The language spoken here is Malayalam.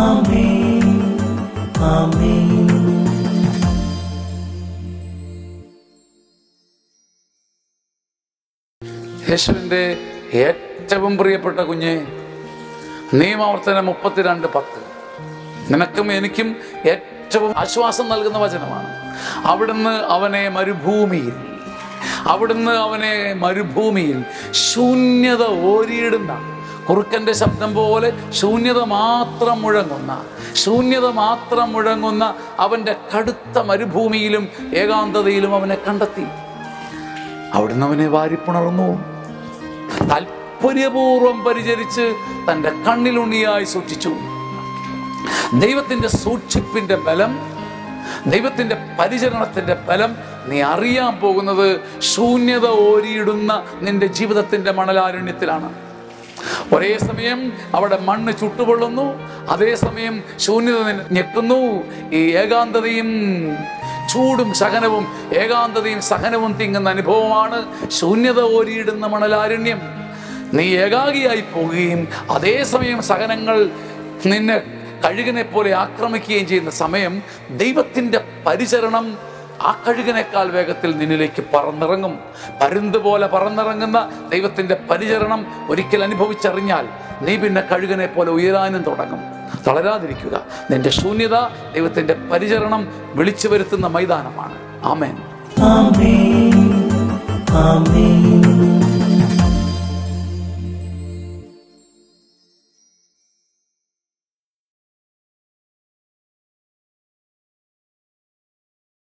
ആമേൻ. ആമേൻ. യേശുവിൻ്റെ ഏറ്റവും പ്രിയപ്പെട്ട കുഞ്ഞെ, നിയമാവർത്തനം 32:10 നിനക്കും എനിക്കും ഏറ്റവും ആശ്വാസം നൽകുന്ന വചനമാണ്. അവിടുന്ന് അവനെ മരുഭൂമിയിൽ ശൂന്യത ഓരിയിടുന്ന കുറുക്കൻ്റെ ശബ്ദം പോലെ ശൂന്യത മാത്രം മുഴങ്ങുന്ന അവൻ്റെ കടുത്ത മരുഭൂമിയിലും ഏകാന്തതയിലും അവനെ കണ്ടെത്തി. അവിടുന്ന് അവനെ വാരിപ്പുണർന്നു, താല്പര്യപൂർവം പരിചരിച്ച് തൻ്റെ കണ്ണിലുണ്ണിയായി സൂക്ഷിച്ചു. ദൈവത്തിൻ്റെ സൂക്ഷിപ്പിൻ്റെ ബലം, ദൈവത്തിൻ്റെ പരിചരണത്തിൻ്റെ ബലം നീ അറിയാൻ പോകുന്നത് ശൂന്യത ഓരിയിടുന്ന നിന്റെ ജീവിതത്തിൻ്റെ മണലാരണ്യത്തിലാണ്. ഒരേ സമയം അവിടെ മണ്ണ് ചുട്ടുപൊള്ളുന്നു, അതേസമയം ശൂന്യത ഞെക്കുന്നു. ഈ ഏകാന്തതയും ചൂടും സഹനവും, ഏകാന്തതയും സഹനവും തിങ്ങുന്ന അനുഭവമാണ് ശൂന്യത ഓരിയിടുന്ന മണലാരണ്യം. നീ ഏകാഗിയായി പോവുകയും അതേസമയം സഹനങ്ങൾ നിന്നെ കഴുകനെ പോലെ ആക്രമിക്കുകയും ചെയ്യുന്ന സമയം ദൈവത്തിൻ്റെ പരിചരണം ആ കഴുകനേക്കാൾ വേഗത്തിൽ നിന്നിലേക്ക് പറന്നിറങ്ങും. പരുന്ത് പോലെ പറന്നിറങ്ങുന്ന ദൈവത്തിൻ്റെ പരിചരണം ഒരിക്കൽ അനുഭവിച്ചറിഞ്ഞാൽ നീ പിന്നെ കഴുകനെ പോലെ ഉയരാനും തുടങ്ങും. തളരാതിരിക്കുക. നിന്റെ ശൂന്യത ദൈവത്തിൻ്റെ പരിചരണം വിളിച്ചു വരുത്തുന്ന മൈതാനമാണ്. ആമേൻ. ആമേൻ. ആമേൻ.